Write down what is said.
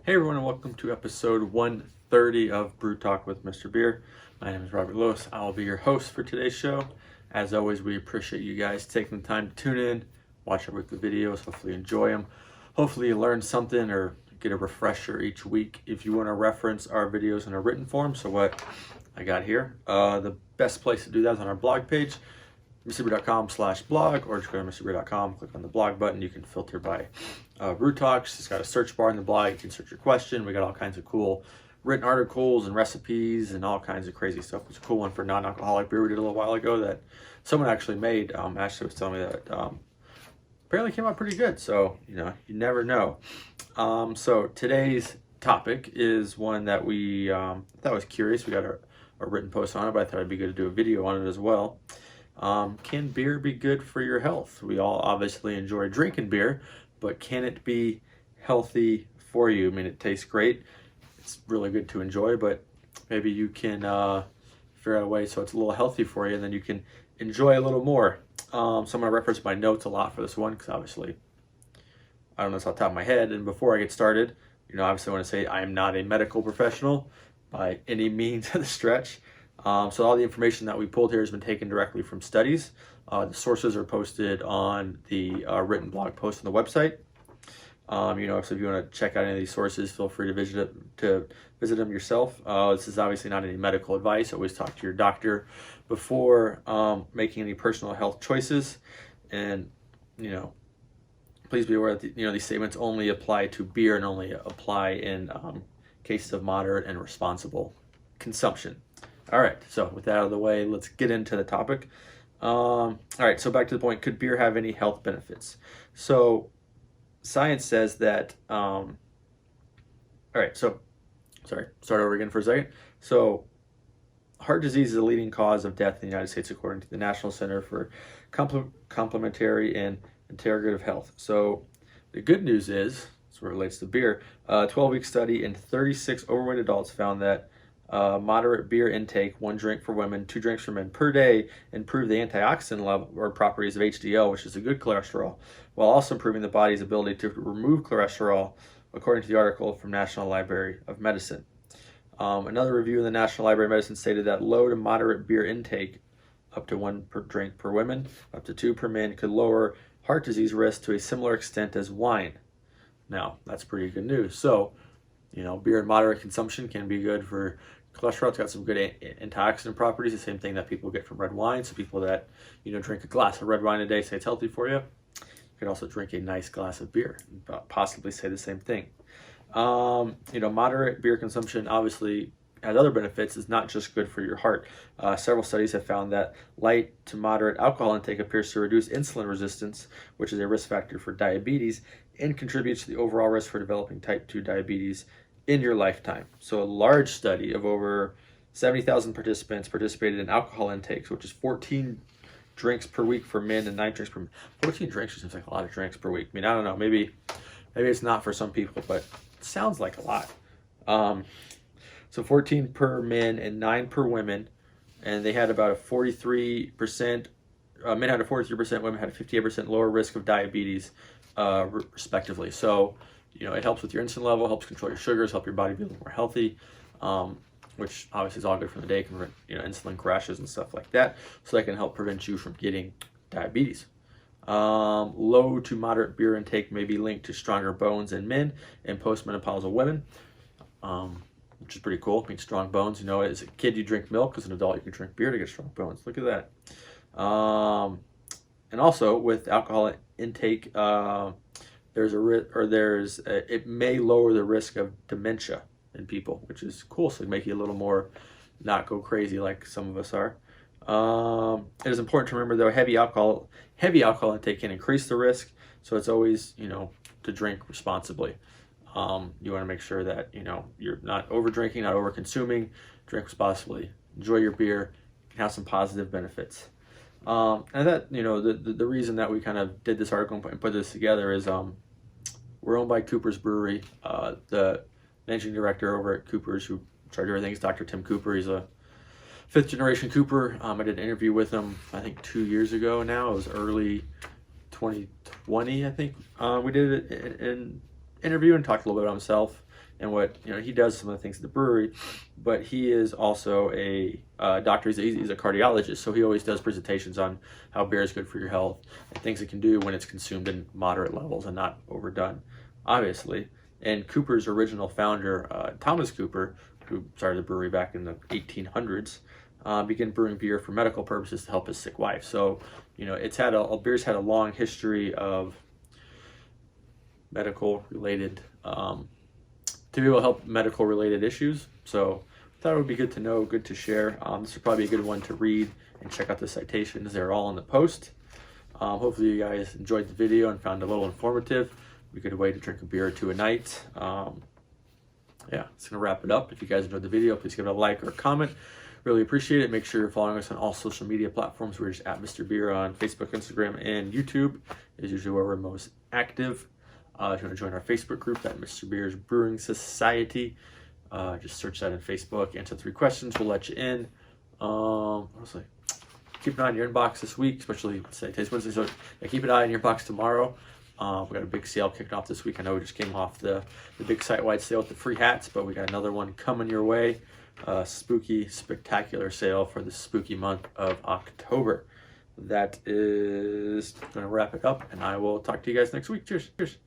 Hey everyone, and welcome to episode 130 of Brew Talk with Mr. Beer. My name is Robert Lewis. I'll be your host for today's show. As always, we appreciate you guys taking the time to tune in, watch our weekly videos, hopefully enjoy them. Hopefully you learn something or get a refresher each week. If you want to reference our videos in a written form, so what I got here, the best place to do that is on our blog page, mrbeer.com/blog, or just go to mrbeer.com, click on the blog button. You can filter by Brew Talks. It's got a search bar in the blog. You can search your question. We got all kinds of cool written articles and recipes and all kinds of crazy stuff. It's a cool one for non-alcoholic beer we did a little while ago that someone actually made. Ashley was telling me that apparently came out pretty good. So, you never know. So today's topic is one that we thought was curious. We got a written post on it, but I thought it'd be good to do a video on it as well. Can beer be good for your health? We all obviously enjoy drinking beer, but can it be healthy for you? I mean, it tastes great. It's really good to enjoy, but maybe you can figure out a way so it's a little healthy for you, and then you can enjoy a little more. So I'm going to reference my notes a lot for this one, because obviously I don't know this off the top of my head. And before I get started, obviously I want to say I am not a medical professional by any means of the stretch. So all the information that we pulled here has been taken directly from studies. The sources are posted on the written blog post on the website. So if you want to check out any of these sources, feel free to visit them yourself. This is obviously not any medical advice. Always talk to your doctor before making any personal health choices. And please be aware that these statements only apply to beer and only apply in cases of moderate and responsible consumption. All right, so with that out of the way, let's get into the topic. All right, so back to the point, could beer have any health benefits? So science says that, all right, so, sorry, start over again for a second. So heart disease is the leading cause of death in the United States, according to the National Center for Complementary and Integrative Health. So the good news is, as it relates to beer, a 12-week study in 36 overweight adults found that moderate beer intake, 1 drink for women, 2 drinks for men per day, improved the antioxidant level or properties of HDL, which is a good cholesterol, while also improving the body's ability to remove cholesterol, according to the article from National Library of Medicine. Another review in the National Library of Medicine stated that low to moderate beer intake, up to 1 per drink per women, up to 2 per man, could lower heart disease risk to a similar extent as wine. Now, that's pretty good news. So, beer in moderate consumption can be good for cholesterol. It's got some good antioxidant properties, the same thing that people get from red wine. So people that, drink a glass of red wine a day say it's healthy for you. You could also drink a nice glass of beer and possibly say the same thing. Moderate beer consumption obviously has other benefits. It's not just good for your heart. Several studies have found that light to moderate alcohol intake appears to reduce insulin resistance, which is a risk factor for diabetes, and contributes to the overall risk for developing type 2 diabetes in your lifetime. So a large study of over 70,000 participants participated in alcohol intakes, which is 14 drinks per week for men and 9 drinks per 14 drinks seems like a lot of drinks per week. I mean, I don't know, maybe it's not for some people, but it sounds like a lot. So 14 per men and 9 per women, and they had about a 43%, men had a 43%, women had a 58% lower risk of diabetes, respectively. So, it helps with your insulin level, helps control your sugars, help your body be a little more healthy, which obviously is all good for the day, can prevent, insulin crashes and stuff like that. So that can help prevent you from getting diabetes. Low to moderate beer intake may be linked to stronger bones in men and postmenopausal women, which is pretty cool. I mean, strong bones, as a kid you drink milk, as an adult you can drink beer to get strong bones. Look at that. And also with alcohol intake, it may lower the risk of dementia in people, which is cool. So it make you a little more not go crazy like some of us are. It is important to remember though, heavy alcohol intake can increase the risk. So it's always, to drink responsibly. You want to make sure that, you're not over drinking, not over consuming, drink responsibly, enjoy your beer, can have some positive benefits. And that, the reason that we kind of did this article and put this together is, we're owned by Cooper's Brewery. The managing director over at Cooper's, who in charge of everything, is Dr. Tim Cooper. He's a 5th generation Cooper. I did an interview with him, I think 2 years ago now. It was early 2020, I think. We did an interview and talked a little bit about himself. and what he does some of the things at the brewery, but he is also a doctor. He's a cardiologist, so he always does presentations on how beer is good for your health and things it can do when it's consumed in moderate levels and not overdone, obviously. And Cooper's original founder, Thomas Cooper, who started the brewery back in the 1800s, began brewing beer for medical purposes to help his sick wife. So, beer's had a long history of medical related, to be able to help medical related issues. So I thought it would be good to know, good to share. This would probably be a good one to read and check out the citations. They're all in the post. Hopefully you guys enjoyed the video and found it a little informative. A good way to drink a beer or two a night. Yeah, it's gonna wrap it up. If you guys enjoyed the video, please give it a like or a comment. Really appreciate it. Make sure you're following us on all social media platforms. We're just at Mr.Beer on Facebook, Instagram, and YouTube is usually where we're most active. If you want to join our Facebook group, that Mr. Beer's Brewing Society, just search that in Facebook. Answer 3 questions. We'll let you in. Honestly, keep an eye on your inbox this week, especially say Taste Wednesday. So yeah, keep an eye on your box tomorrow. We got a big sale kicking off this week. I know we just came off the big site-wide sale with the free hats, but we got another one coming your way. Spooky, spectacular sale for the spooky month of October. That is going to wrap it up, and I will talk to you guys next week. Cheers. Cheers.